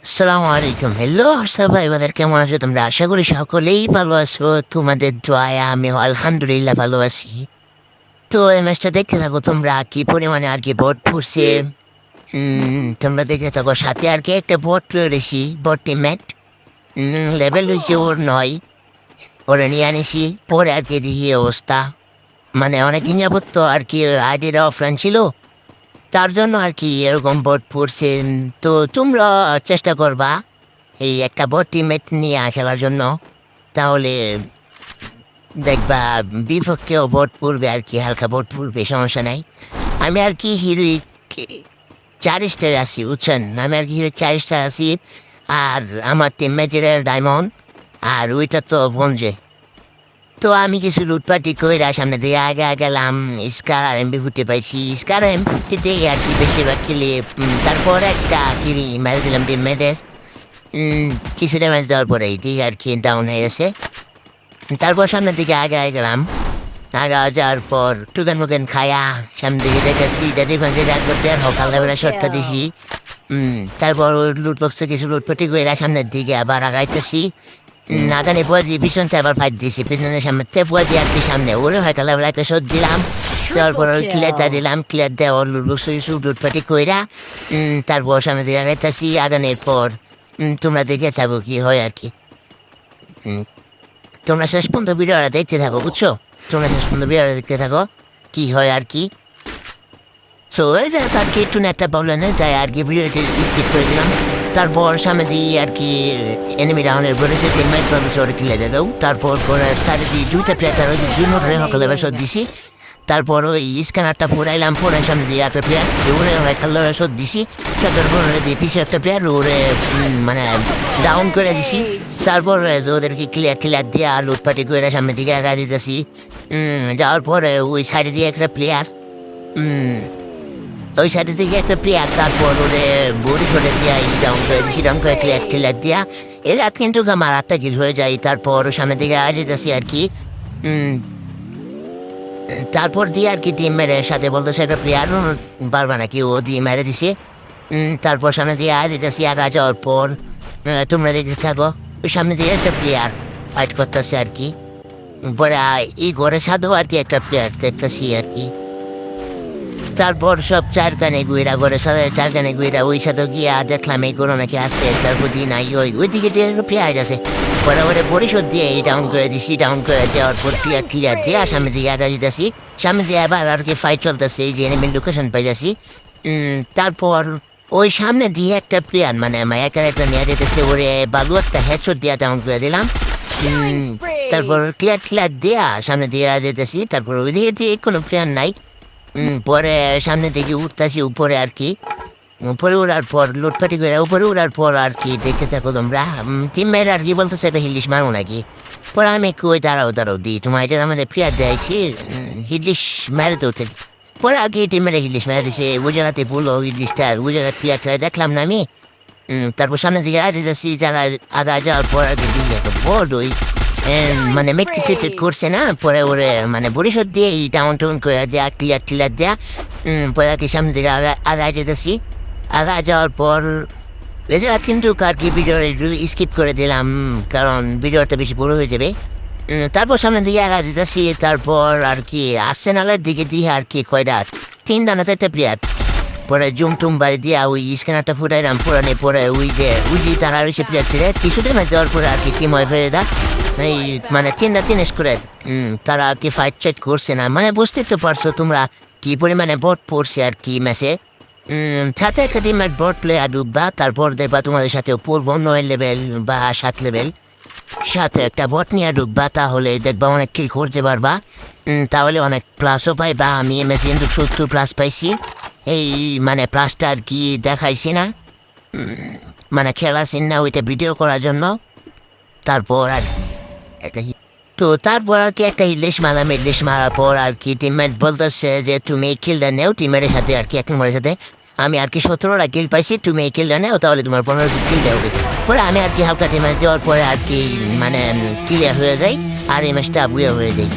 আসসালামু আলাইকুম। হ্যালো সবাই বাজার কেমন আছো তোমরা? আশা করি সকলেই ভালো আছো। তোমাদের দোয়ায় আমিও আলহামদুলিল্লাহ ভালো আছি। তো এই ম্যাচটা দেখতে থাকো তোমরা কি পরিমাণে আর কি বট ফুটছে। তোমরা দেখে থাকো সাথে আর কি একটা বট রয়েছি বট টিমমেট। লেভেল হয়েছে ওর ৯। ওরে নিয়ে আনিছি পরে আর কি দেখি এই অবস্থা। মানে অনেকদিন যাবত তো আর কি আইডিটা অফলাইন ছিল। তার জন্য আর কি এরকম বট ফুটছে। তো তোমরা চেষ্টা করবা এই একটা বট টিমমেট নিয়ে খেলার জন্য। তাহলে দেখবা বিপক্ষেও ভোট পড়বে আর কি হালকা ভোট পড়বে সমস্যা নাই। আমি আর কি হিরোইক ৪ স্টার আছি বুঝছেন। আমি আর কি হিরোইক ৪ স্টার আছি। আর আমার টিম ম্যাচের ডায়মন্ড আর ওইটা তো বঞ্জে। তো আমি কিছু লুটপাটি কইরা সামনে দিয়ে আগে গেলাম। স্কার আর এমবি ফুটে পাইছি। স্কার আর এমবি ফুটে আর কি বেশিরভাগ খেলে তারপর একটা কিরি মেরে দিলাম টিম ম্যাচের। কিছু ড্যামেজ দেওয়ার পরেই ঠিক আর কি ডাউন হয়ে গেছে। তারপর সামনের দিকে আগে গেলাম। আগে যাওয়ার পর টুকেন মুকেন খায়া সামনের দিকে দেখেছি যদি ভাঙতে রাগ করতে আর হকাল লেভেলের শটটা দিছি। তারপর লুটবক্সে কিছু লুটপটি করে সামনের দিকে আবার আগাইতেছি। আগানে পরে দিয়ে পিছনতে আবার ফাইট দিয়েছি পিছনের সামনে পরে দিয়ে আর কি সামনে ওরে হয়তো লেভেল একটা শট দিলাম। দেওয়ার পর ওই ক্লিয়ারটা দিলাম ক্লিয়ার দেওয়ার লুটবক্স কিছু লুটপাটি কইরা তারপর সামনের দিকে আগাইতেছি আগানের পর তোমরা দেখে থাকো কি হয় আর কি। তোমরা শেষ পর্যন্ত ভিডিওটা দেখতে থাকো বুঝছো। তোমরা শেষ পর্যন্ত ভিডিওটা দেখতে থাকো কি হয় আর কি। সো এই যে তার কি একটু একটা প্রবলেম নেই তাই আর কি ভিডিওটি স্কিপ করে দিলাম। তারপর সামনে দিয়ে আর কি এনিমি রাউন্ডের বলেছে টিমমেট প্রদেশ ওরে কিলে দিয়ে দাও। তারপর সাইডে দিয়ে দুইটা প্লেয়ার ওই জন্য হকলে বেসর দিছি। তারপর ওই স্ক্যানারটা ফুরাইলাম ফুরাই সামনে দিয়ে একটা প্লেয়ার ওরে হকলে বেসর দিছি। তারপর দিয়ে পিছিয়ে একটা প্লেয়ার ওরে মানে ডাউন করে দিছি। তারপর ওদেরকে ক্লিয়ার দিয়ে আর লুটপাটি করে সামনের দিকে একা দিতেছি। যাওয়ার পরে ওই সাইডে দিয়ে একটা প্লেয়ার ওই সাইডে থেকে একটা প্লেয়ার তারপর ওরে বড়ি করে দিয়া ডাউন করে দিছি ডাউন করে ক্লিয়ার দিয়া এর রাত কিন্তু আমার রাতটা গিল হয়ে যায়। তারপর সামনের দিকে আয় যেতেছি আর কি। তারপর দিয়ে আর কি টিম মেরে সাথে বলতেছে একটা প্লেয়ার পারবা নাকি ও দিয়ে মেরে দিছে। তারপর সামনে দিয়ে আয় দিতেছি আগা যাওয়ার পর তোমরা দেখতে থাকো ওই সামনে দিয়ে একটা প্লেয়ার ফাইট করতেছে আর কি। পরে এই ঘরের সাথেও আর কি একটা প্লেয়ার দেখতেছি আর কি। তারপর সব চারখানে গুইরা ঘরের সাথে চারখানে গুইরা ওই সাথে গিয়ে দেখলাম এই গরু নাকি আছে তারপর দিয়ে নাই ওইদিকে দিয়ে পেঁয়াজ আছে। পরে পরে পরিশোধ দিয়ে এই ডাউন করে দিছি ডাউন করে দেওয়ার পর ক্লিয়ার দিয়ে সামনে দিকে আগা দিতেছি। সামনে দিয়ে আবার আর কি ফাইট চলতেছে এই যে এনিমির লোকেশন পাই যাচ্ছি। তারপর ওই সামনে দিয়ে একটা প্লেয়ার মানে মায়া ক্যারেক্টার নিয়ে যেতেছে ওরে বালু একটা হেডশট দিয়ে ডাউন করে দিলাম। তারপর ক্লিয়ার দেয়া সামনে দিয়ে যেতেছি। তারপর ওইদিকে দিয়ে কোনো প্লেয়ার নাই। পরে সামনে থেকে উঠতেছি উপরে আর কি। উপরে উড়ার পর লুটপাটি করে উপরে উড়ার পর আর কি দেখে থাকো তোমরা টিম মেয়ের আর কি বলতেছে হিলিশ মারো নাকি। পরে আমি কই দাঁড়াও দিই তোমার এটা আমাদের প্লেয়ার দিয়েছি হিলিশ মেরে তো উঠে। পরে আর কি টিম মেরে হিলিশ মেরে দিছে ওই জায়গাতে বললো হিলিশটা ওই জায়গায় প্লেয়ারটা দেখলাম না আমি। তারপর সামনে দিকে আসতেছি জায়গায় আগা যাওয়ার পর আর কি দিকে বড় ওই মানে মেট্রিক করছে না পরে ওরে মানে পরিশোধ দিয়ে এই ডাউন টাউন করে দেয়া ক্লিয়ার দেয়া। পরে আর কি সামনে দিকে আগায় যেতেছি আগা যাওয়ার পর রেজাল্ট কিন্তু আর কি ভিডিওটা একটু স্কিপ করে দিলাম কারণ ভিডিওটা বেশি বড় হয়ে যাবে। তারপর সামনের দিকে আগা যেতেছি তারপর আর কি আর্সেনালের দিকে দিয়ে আর কি কয়টা 3 দানা 4টা প্লেয়ার। পরে জুম বাড়ি দিয়ে ওই স্ক্যানারটা ফুটাইলাম পুরানে পরে ওই যে তারা রয়েছে প্লেয়ার ছিল কিছুদের ম্যাচ দেওয়ার পরে আর কি টিম হয়ে ফেলে দা এই মানে 3 স্কোরের। তারা আর কি ফাইট চাইট করছে না মানে বুঝতে তো পারছো তোমরা কি পরিমাণে বট পড়ছে আর কি ম্যাচে। সাথে একটা টিমের বট প্লেয়ার ডুববা তারপর দেখবা তোমাদের সাথেও পড়বো 9 লেভেল বা 7 লেভেল সাথে একটা বট নিয়ে ঢুকবা তাহলে দেখবা অনেক কিল করতে পারবা। তাহলে অনেক প্লাসও পাইবা। আমি এমএসি কিন্তু 70+ পাইছি। এই মানে প্লাসটা আর কি দেখাইছি না মানে খেলা সিন না ওইটা ভিডিও করার জন্য। তারপর আর একটা তো তারপর আর কি একটা ইলিশ মারার পর আর কি টিমমেট বলতেছে যে তুমি এই কিলটা নেও টিমের সাথে আর কি 1 নম্বরের সাথে আমি আর কি 17টা কিল পাইছি তুমি এই কিলটা নেও তাহলে তোমার 15 কিল দেওয়া পরে আমি আর কি হালকা টিমেট দেওয়ার পরে আর কি মানে ক্লিয়ার হয়ে যাই আর এই ম্যাচটা বুয়ে হয়ে যায়।